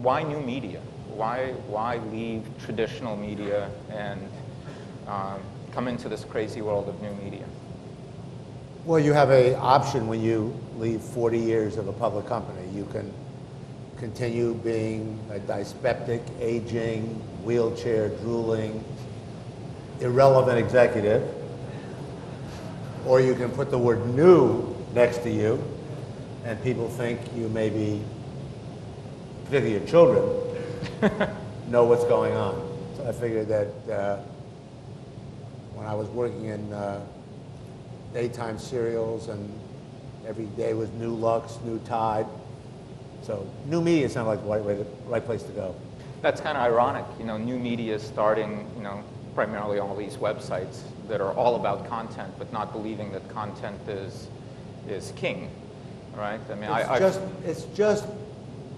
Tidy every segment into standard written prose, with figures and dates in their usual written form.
why new media? Why leave traditional media and come into this crazy world of new media? Well, you have an option when you leave 40 years of a public company. You can continue being a dyspeptic, aging, wheelchair drooling, irrelevant executive, or you can put the word new next to you and people think you may be, particularly your children, know what's going on. So I figured that when I was working in daytime serials and every day was New Lux, New Tide, so new media sounded like the right place to go. That's kind of ironic, new media starting, primarily all these websites that are all about content, but not believing that content is king, right? I mean, it's just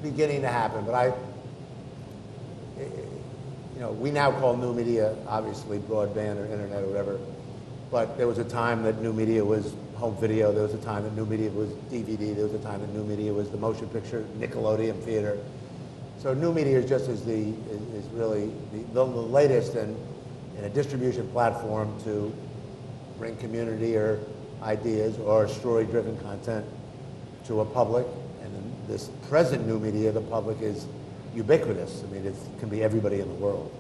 beginning to happen, but we now call new media obviously broadband or internet or whatever, but there was a time that new media was home video, there was a time that new media was DVD, there was a time that new media was the motion picture, Nickelodeon theater. So new media is just is really the latest in a distribution platform to bring community or ideas or story-driven content to a public. And in this present new media, the public is ubiquitous. I mean, it can be everybody in the world.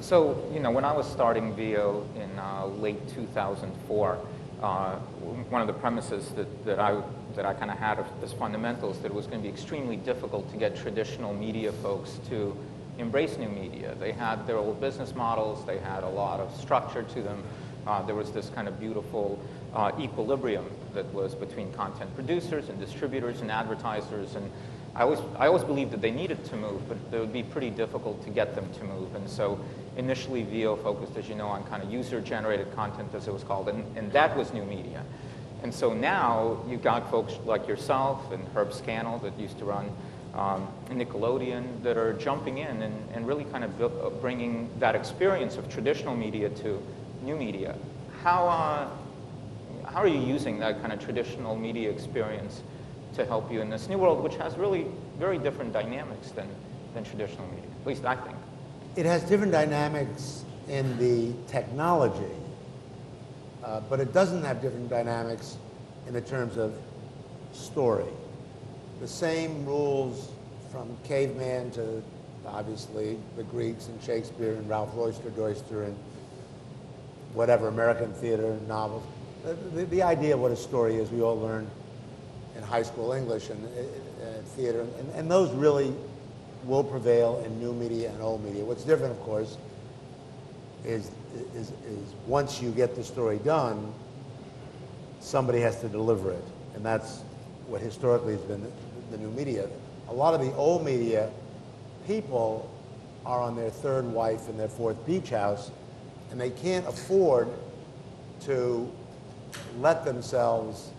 So, when I was starting VEO in late 2004, one of the premises that I kind of had as fundamentals that it was going to be extremely difficult to get traditional media folks to embrace new media. They had their old business models, they had a lot of structure to them. There was this kind of beautiful equilibrium that was between content producers and distributors and advertisers, and I always believed that they needed to move, but it would be pretty difficult to get them to move. And so initially VEO focused, as you know, on kind of user-generated content, as it was called, and that was new media. And so now you've got folks like yourself and Herb Scannell that used to run Nickelodeon that are jumping in and really kind of bringing that experience of traditional media to new media. How are you using that kind of traditional media experience to help you in this new world, which has really very different dynamics than traditional media, at least I think? It has different dynamics in the technology, but it doesn't have different dynamics in the terms of story. The same rules from caveman to obviously the Greeks and Shakespeare and Ralph Royster and whatever, American theater, novels. The idea of what a story is, we all learned in high school English and theater, and those really will prevail in new media and old media. What's different, of course, is once you get the story done, somebody has to deliver it, and that's what historically has been the new media. A lot of the old media, people are on their third wife and their fourth beach house, and they can't afford to let themselves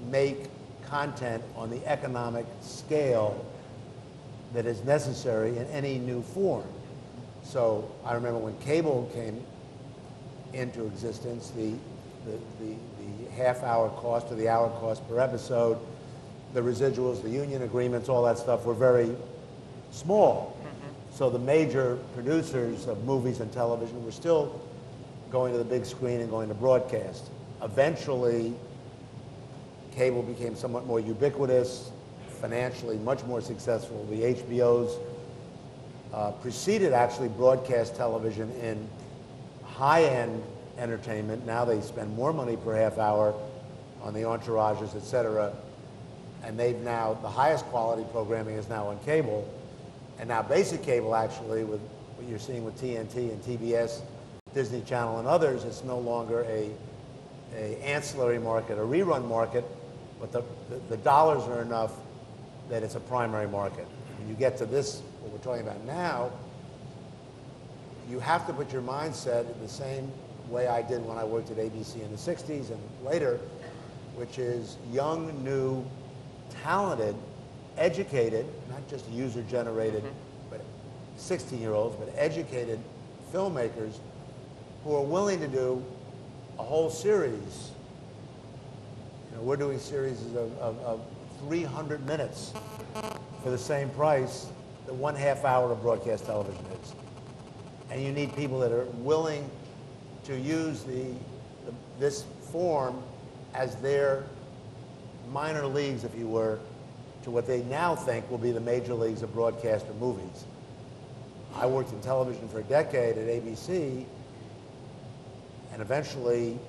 make content on the economic scale that is necessary in any new form. So I remember when cable came into existence, the half-hour cost or the hour cost per episode, the residuals, the union agreements, all that stuff were very small. Mm-hmm. So the major producers of movies and television were still going to the big screen and going to broadcast. Eventually, cable became somewhat more ubiquitous, financially much more successful. The HBOs preceded actually broadcast television in high-end entertainment. Now they spend more money per half hour on the entourages, et cetera. And they've now, the highest quality programming is now on cable. And now basic cable actually, with what you're seeing with TNT and TBS, Disney Channel and others, it's no longer a ancillary market, a rerun market, but the dollars are enough that it's a primary market. When you get to this, what we're talking about now, you have to put your mindset in the same way I did when I worked at ABC in the 60s and later, which is young, new, talented, educated, not just user-generated, but 16-year-olds, but educated filmmakers who are willing to do a whole series. You know, we're doing series of 300 minutes for the same price the 1/2 hour of broadcast television is. And you need people that are willing to use this form as their minor leagues, if you were, to what they now think will be the major leagues of broadcast or movies. I worked in television for a decade at ABC, and eventually,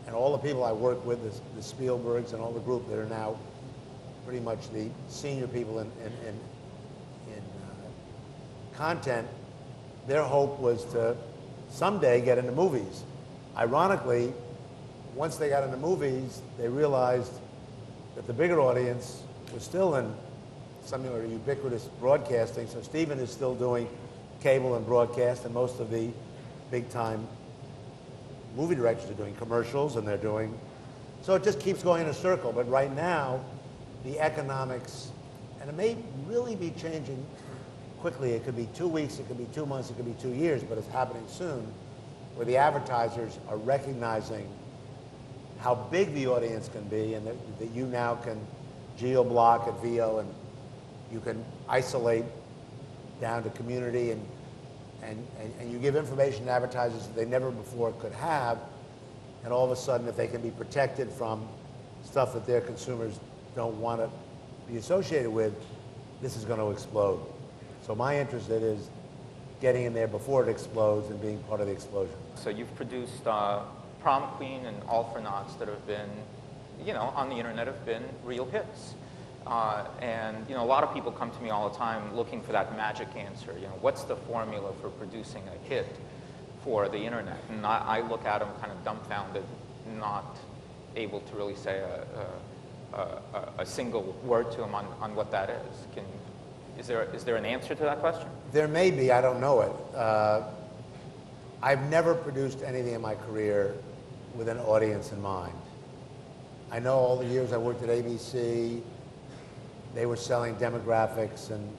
and all the people I worked with, the Spielbergs and all the group that are now pretty much the senior people in content, their hope was to someday get into movies. Ironically, once they got into movies, they realized that the bigger audience was still in similar ubiquitous broadcasting. So Stephen is still doing cable and broadcast, and most of the big-time movie directors are doing commercials, and they're doing... So it just keeps going in a circle. But right now, the economics, and it may really be changing quickly. It could be 2 weeks, it could be 2 months, it could be 2 years, but it's happening soon, where the advertisers are recognizing how big the audience can be, and that you now can geo-block at VEO, and you can isolate down to community, and you give information to advertisers that they never before could have, and all of a sudden, if they can be protected from stuff that their consumers don't want to be associated with, this is going to explode. So my interest in it is getting in there before it explodes and being part of the explosion. So you've produced Prom Queen and All for Naughts that have been, on the internet have been real hits. And a lot of people come to me all the time looking for that magic answer. What's the formula for producing a hit for the internet? And I look at them kind of dumbfounded, not able to really say a single word to them on what that is. Is there an answer to that question? There may be. I don't know it. I've never produced anything in my career with an audience in mind. I know all the years I worked at ABC, they were selling demographics, and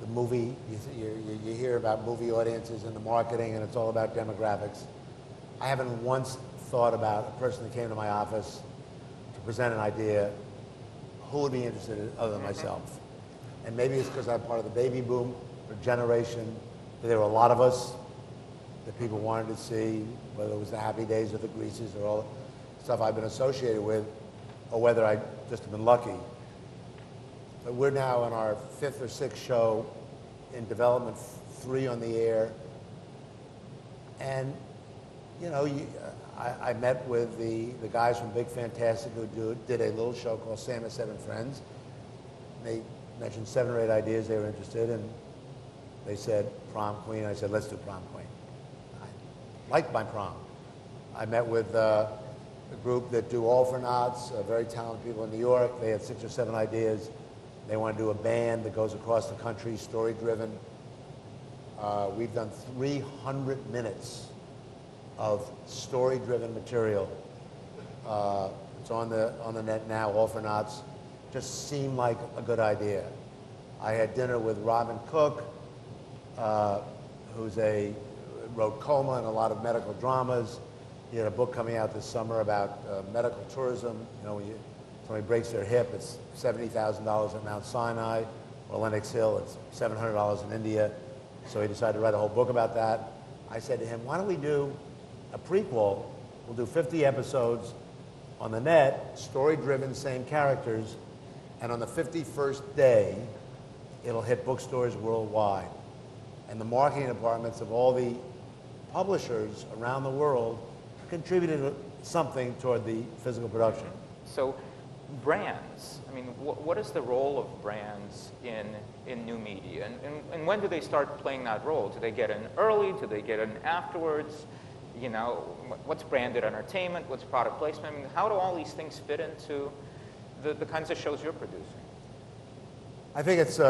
the movie, you hear about movie audiences and the marketing, and it's all about demographics. I haven't once thought about a person that came to my office to present an idea, who would be interested in it other than myself. And maybe it's because I'm part of the baby boom generation. There were a lot of us that people wanted to see, whether it was the Happy Days or the Greases or all the stuff I've been associated with, or whether I just have been lucky. But we're now on our 5th or 6th show in development, 3 on the air. And, I met with the guys from Big Fantastic who did a little show called Sam and 7 Friends. They mentioned 7 or 8 ideas they were interested in. They said, Prom Queen. I said, let's do Prom Queen. I liked my prom. I met with a group that do All for Naughts, very talented people in New York. They had 6 or 7 ideas. They want to do a band that goes across the country, story-driven. We've done 300 minutes of story-driven material. It's on the net now, All for Naughts. Just seemed like a good idea. I had dinner with Robin Cook, who's wrote Coma and a lot of medical dramas. He had a book coming out this summer about medical tourism. When somebody breaks their hip, it's $70,000 at Mount Sinai, or Lenox Hill, it's $700 in India. So he decided to write a whole book about that. I said to him, why don't we do a prequel? We'll do 50 episodes on the net, story-driven, same characters, and on the 51st day, it'll hit bookstores worldwide. And the marketing departments of all the publishers around the world contributed something toward the physical production. So brands, what is the role of brands in new media? And when do they start playing that role? Do they get in early? Do they get in afterwards? What's branded entertainment? What's product placement? How do all these things fit into the kinds of shows you're producing? I think it's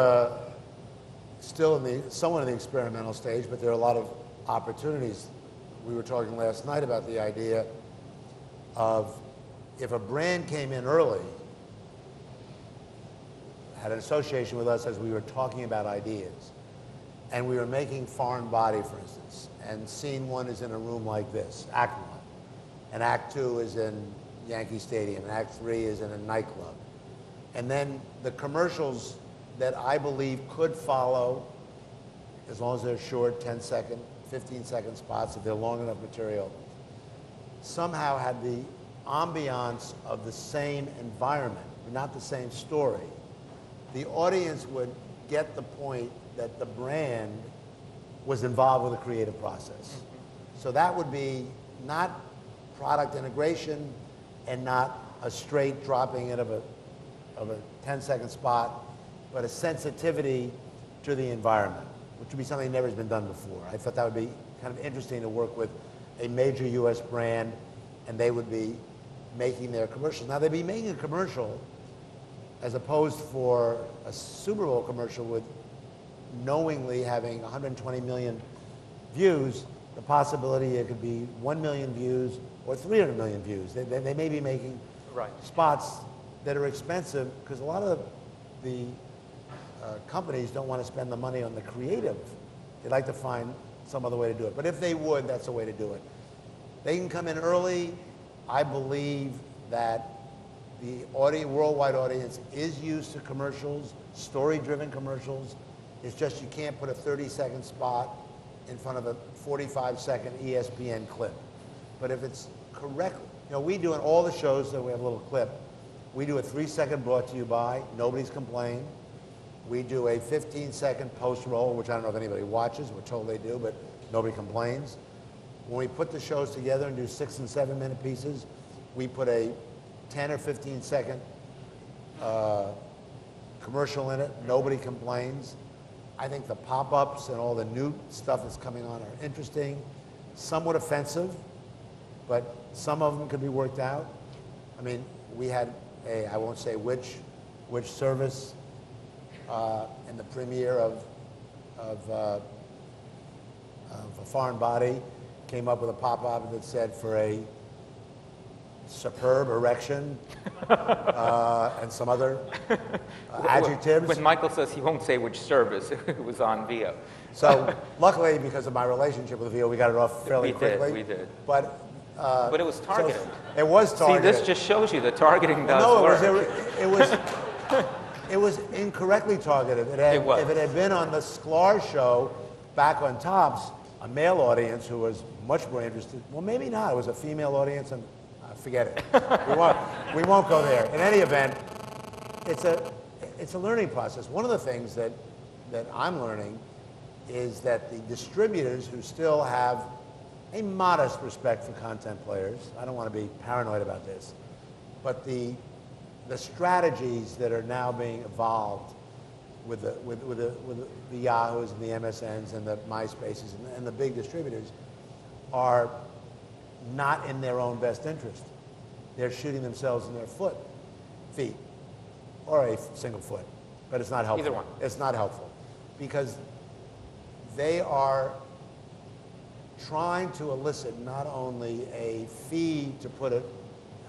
still somewhat in the experimental stage, but there are a lot of opportunities. We were talking last night about the idea of if a brand came in early, had an association with us as we were talking about ideas, and we were making Foreign Body, for instance, and scene 1 is in a room like this, act 1, and act 2 is in Yankee Stadium, and act 3 is in a nightclub. And then the commercials that I believe could follow, as long as they're short, 10-second, 15-second spots, if they're long enough material, somehow had the ambiance of the same environment, not the same story. The audience would get the point that the brand was involved with the creative process. So that would be not product integration and not a straight dropping in of a 10-second spot, but a sensitivity to the environment, which would be something that never has been done before. I thought that would be kind of interesting to work with a major US brand, and they would be making their commercials. Now, they'd be making a commercial as opposed for a Super Bowl commercial with knowingly having 120 million views, the possibility it could be 1 million views or 300 million views. They may be making spots that are expensive because a lot of the companies don't want to spend the money on the creative. They'd like to find some other way to do it. But if they would, that's the way to do it. They can come in early. I believe that the worldwide audience is used to commercials, story-driven commercials. It's just you can't put a 30-second spot in front of a 45-second ESPN clip. But if it's correct, we do in all the shows that we have a little clip, we do a 3-second brought to you by, nobody's complained. We do a 15-second post-roll, which I don't know if anybody watches, we're told they do, but nobody complains. When we put the shows together and do 6- and 7-minute pieces, we put a 10 or 15-second commercial in it. Nobody complains. I think the pop-ups and all the new stuff that's coming on are interesting, somewhat offensive, but some of them could be worked out. I mean, we had I won't say which service in the premiere of a foreign body came up with a pop-up that said for a superb erection and some other adjectives. But Michael says he won't say which service. It was on VEO. So luckily, because of my relationship with VEO, we got it off fairly quickly. We did. But it was targeted. So it was targeted. See, this just shows you the targeting does work. It was incorrectly targeted. If it had been on the Sklar show back on Tops, a male audience who was much more interested, well, maybe not. It was a female audience, and forget it. We won't go there. In any event, it's a learning process. One of the things that I'm learning is that the distributors who still have a modest respect for content players, I don't want to be paranoid about this, but the strategies that are now being evolved with the Yahoos and the MSNs and the MySpaces and the big distributors are not in their own best interest. They're shooting themselves in their feet, or a single foot, but it's not helpful. Either one. It's not helpful because they are trying to elicit not only a fee to put it,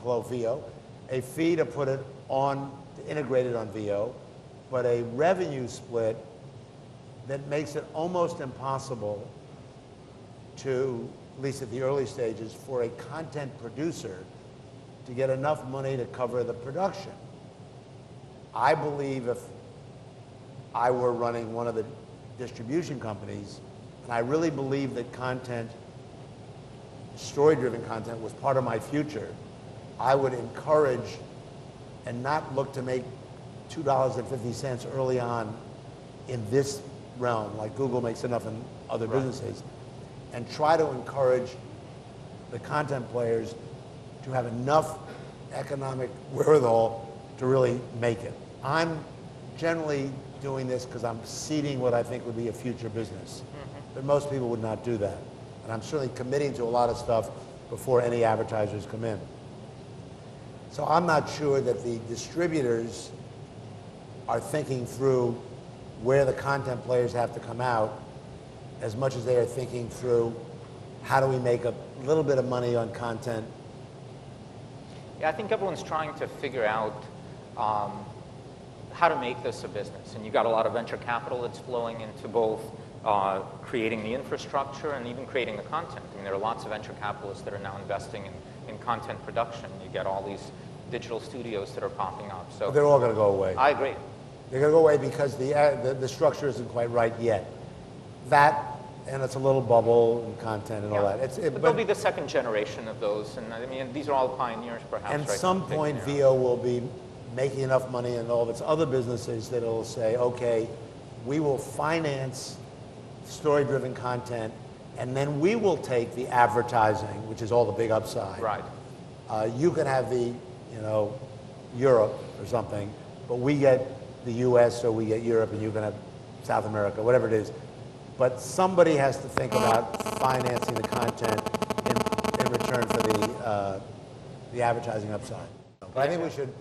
hello VEO, a fee to put it on, to integrate it on VEO, but a revenue split that makes it almost impossible to, at least at the early stages, for a content producer to get enough money to cover the production. I believe if I were running one of the distribution companies, and I really believe that content, story-driven content, was part of my future, I would encourage and not look to make $2.50 early on in this realm, like Google makes enough in other businesses, and try to encourage the content players to have enough economic wherewithal to really make it. I'm generally doing this because I'm seeding what I think would be a future business. But most people would not do that. And I'm certainly committing to a lot of stuff before any advertisers come in. So I'm not sure that the distributors are thinking through where the content players have to come out as much as they are thinking through how do we make a little bit of money on content. Yeah, I think everyone's trying to figure out how to make this a business. And you've got a lot of venture capital that's flowing into both creating the infrastructure and even creating the content. I mean, there are lots of venture capitalists that are now investing in content production. You get all these digital studios that are popping up. So they're all going to go away. I agree. They're going to go away because the structure isn't quite right yet. That, and it's a little bubble and content and all that. But they'll be the second generation of those, and I mean, these are all pioneers, perhaps. And at some point, VEO will be making enough money in all of its other businesses that it'll say, okay, we will finance story-driven content, and then we will take the advertising, which is all the big upside. Right. You can have the, Europe or something, but we get the US or we get Europe, and you can have South America, whatever it is. But somebody has to think about financing the content in return for the advertising upside. But I think we should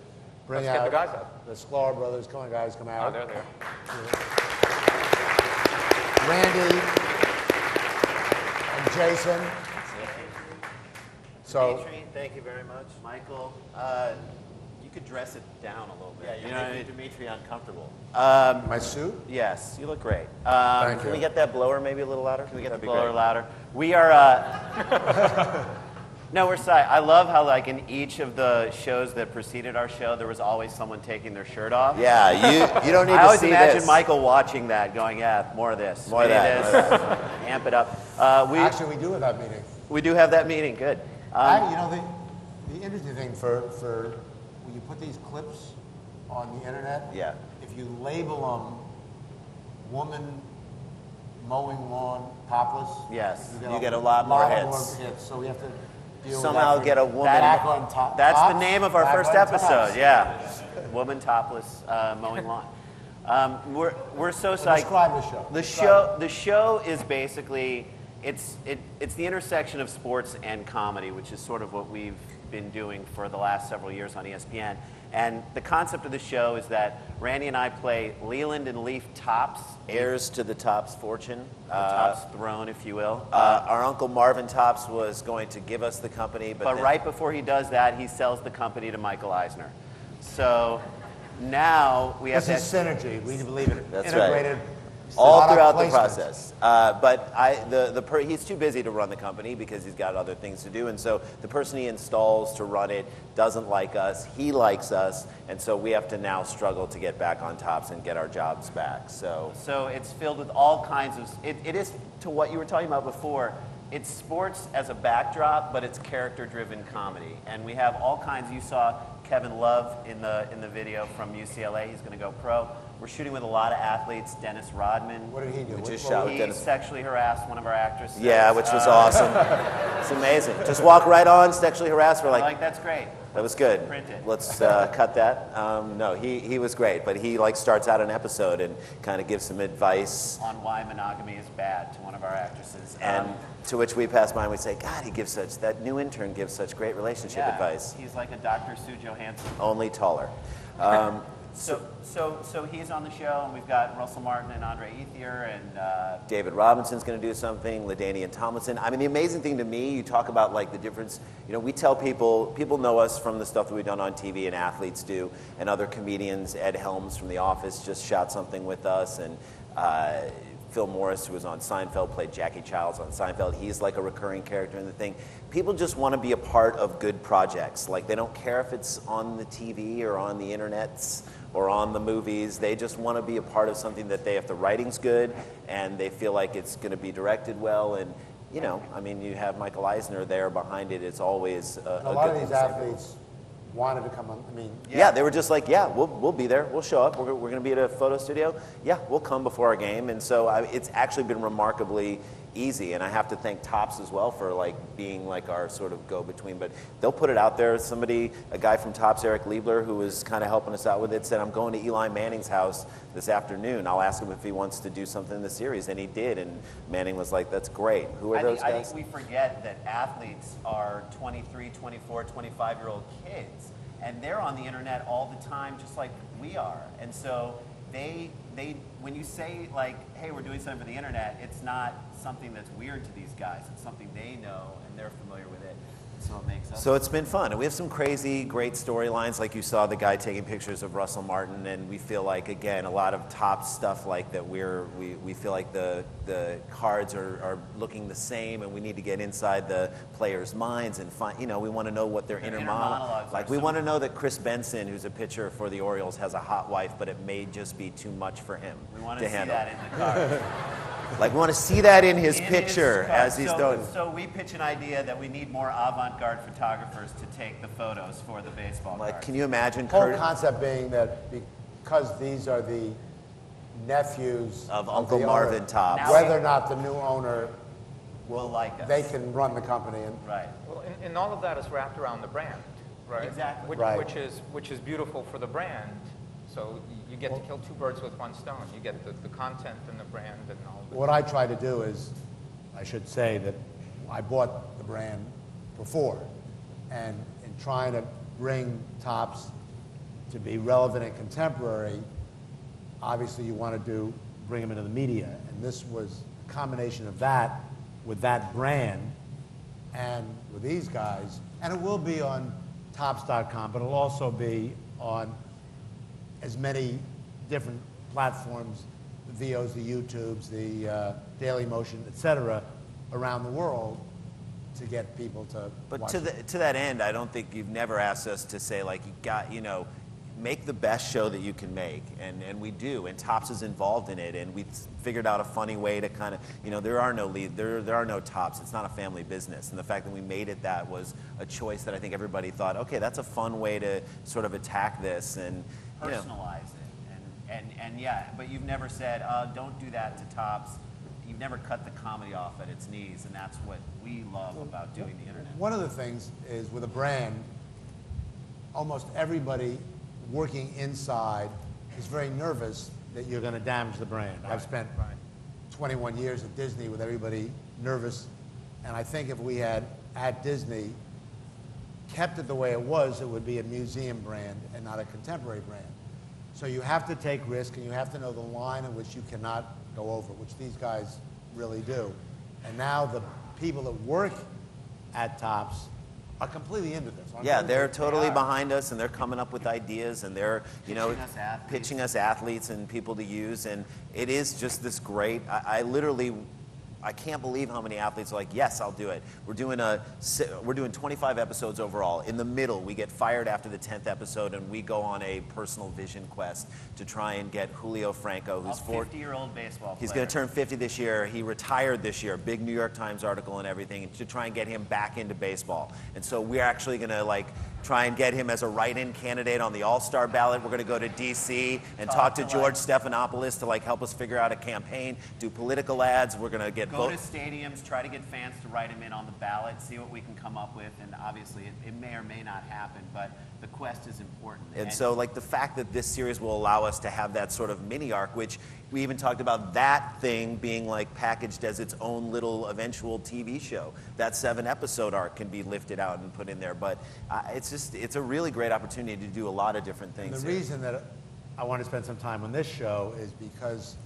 bring out the guys up. The Sklar brothers. Come on, guys, come out. Oh, they're there. Randy and Jason. So, Dmitry, thank you very much. Michael, you could dress it down a little bit. Yeah, you're making Dmitry uncomfortable. my suit? Yes, you look great. Thank Can you. we get that blower maybe a little louder? Can we get the blower louder? We are, no, we're sorry. I love how like in each of the shows that preceded our show, there was always someone taking their shirt off. Yeah, you don't need I to always see imagine this. Michael watching that going, yeah, more of this. More of that, more of that. Amp it up. Actually, we do have that meeting. We do have that meeting, good. The interesting thing for when you put these clips on the internet, Yeah. if you label them woman mowing lawn topless, Yes, you get a lot more hits. So we have to deal Somehow with that. get a woman. Back on top. That's the tops, name of our back first on episode, tops. yeah. Woman topless mowing lawn. We're so psyched. Describe the show. The show is basically it's the intersection of sports and comedy, which is sort of what we've been doing for the last several years on ESPN. And the concept of the show is that Randy and I play Leland and Leaf Tops, Heirs to the Top's fortune. the Tops throne, if you will. Our uncle Marvin Tops was going to give us the company, but But then- right before he does that, he sells the company to Michael Eisner. So now we have This that. is synergy. We believe it. That's right. Integrated. all product throughout the placement. process. But he's too busy to run the company because he's got other things to do, and so the person he installs to run it doesn't like us. He likes us, and so we have to now struggle to get back on Tops and get our jobs back. So It's filled with all kinds of. It is to what you were talking about before. It's sports as a backdrop, but it's character-driven comedy, and we have all kinds. You saw Kevin Love in the video from UCLA. He's going to go pro. We're shooting with a lot of athletes. Dennis Rodman. What did he do? We just What- shot with He Dennis. sexually harassed one of our actresses. Yeah, which was awesome. It's amazing. Just walk right on, sexually harassed. We're like, That's great. that was good. Print it. Let's cut that. No, he was great, but he like starts out an episode and kind of gives some advice, On why monogamy is bad to one of our actresses. and to which we pass by and we say, God, that new intern gives such great relationship yeah, advice. He's like a Dr. Sue Johansson. Only taller. So he's on the show, and we've got Russell Martin and Andre Ethier, and David Robinson's going to do something, LaDainian Tomlinson. I mean, the amazing thing to me, you talk about like the difference, we tell people know us from the stuff that we've done on TV and athletes do, and other comedians. Ed Helms from The Office just shot something with us, and Phil Morris, who was on Seinfeld, played Jackie Childs on Seinfeld. He's like a recurring character in the thing. People just want to be a part of good projects. Like, they don't care if it's on the TV or on the internets or on the movies. They just want to be a part of something that if the writing's good and they feel like it's going to be directed well. And, you have Michael Eisner there behind it. It's always a lot good of these thing. athletes wanted to come on. Yeah, they were just like, yeah, we'll be there. We'll show up. We're going to be at a photo studio. Yeah, we'll come before our game. And so it's actually been remarkably easy. And I have to thank Tops as well for being like our sort of go-between. But they'll put it out there. A guy from Tops, Eric Liebler, who was kind of helping us out with it, said, I'm going to Eli Manning's house this afternoon. I'll ask him if he wants to do something in the series. And he did. And Manning was like, that's great. Who are those guys? I think we forget that athletes are 23, 24, 25-year-old kids. And they're on the internet all the time, just like we are. And so they when you say hey, we're doing something for the internet, it's not something that's weird to these guys. It's something they know and they're familiar with it. So it makes us. So it's been fun, and we have some crazy, great storylines. Like you saw the guy taking pictures of Russell Martin, and we feel like, again, a lot of top stuff like that. We feel like the cards are looking the same, and we need to get inside the players' minds and find. We want to know what their inner monologues. Like we want to know that Chris Benson, who's a pitcher for the Orioles, has a hot wife, but it may just be too much for him We want to to see handle. that in the cards. Like we want to see that in his picture as he's doing. So we pitch an idea that we need more avant-garde photographers to take the photos for the baseball Like, cards. can you imagine The whole Kurt? concept being that because these are the nephews Of the Uncle owner, Marvin Tops. Now whether or not the new owner, Will like us. they can run the company. And Right. Well, and all of that is wrapped around the brand, right? Exactly. Which, Right. which is beautiful for the brand. So you get to kill two birds with one stone. You get the content and the brand and all of it. what I try to do is, I should say that I bought the brand before, and in trying to bring Tops to be relevant and contemporary, obviously you want to bring them into the media, and this was a combination of that with that brand and with these guys, and it will be on Tops.com, but it'll also be on as many different platforms, the VOs, the YouTubes, the Daily Motion, et cetera, around the world to get people to But watch to it. to that end, I don't think you've never asked us to say like make the best show that you can make, and we do, and Tops is involved in it, and we figured out a funny way to kind of there are no Tops. It's not a family business, and the fact that we made it that was a choice that I think everybody thought, okay, that's a fun way to sort of attack this and Personalize it. And yeah, but you've never said, don't do that to Tops. You've never cut the comedy off at its knees, and that's what we love about doing the internet. One of the things is with a brand, almost everybody working inside is very nervous that you're going to damage the brand. I've spent 21 years at Disney with everybody nervous, and I think if we had, at Disney, kept it the way it was, it would be a museum brand and not a contemporary brand. So you have to take risk, and you have to know the line in which you cannot go over, which these guys really do. And now the people that work at Tops are completely into this. yeah, they're totally behind us, and they're coming up with ideas, and they're pitching us athletes and people to use, and it is just this great. I can't believe how many athletes are like, yes, I'll do it. We're doing 25 episodes overall. In the middle, we get fired after the 10th episode, and we go on a personal vision quest to try and get Julio Franco, who's 50-year-old baseball player. He's going to turn 50 this year. He retired this year. Big New York Times article and everything, to try and get him back into baseball. And so we're actually going to try and get him as a write-in candidate on the All-Star ballot. We're going to go to D.C. and talk to George Stephanopoulos to help us figure out a campaign, do political ads. We're going to go to stadiums, try to get fans to write him in on the ballot, see what we can come up with, and obviously it may or may not happen, but the quest is important. And so the fact that this series will allow us to have that sort of mini arc, which we even talked about that thing being packaged as its own little eventual TV show. That 7-episode arc can be lifted out and put in there, but it's a really great opportunity to do a lot of different things. The reason that I want to spend some time on this show is because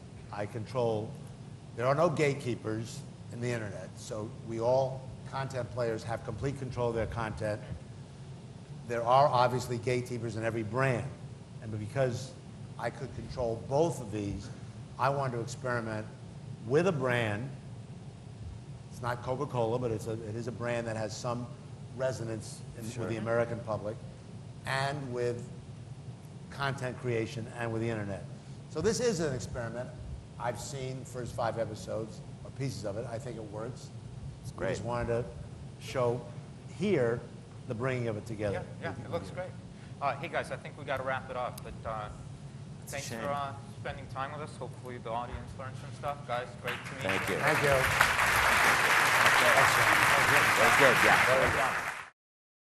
there are no gatekeepers in the internet, so we all, content players, have complete control of their content. There are obviously gatekeepers in every brand, and because I could control both of these, I wanted to experiment with a brand. It's not Coca-Cola, but it is a brand that has some resonance with the American public, and with content creation and with the internet. So this is an experiment. I've seen the first 5 episodes, or pieces of it. I think it works. It's great. We just wanted to show here the bringing of it together. Yeah, it looks great. Hey guys, I think we got to wrap it up, but thanks for spending time with us. Hopefully the audience learned some stuff. Guys, great to meet you. Thank you. Thank you. That was good, yeah. Well done.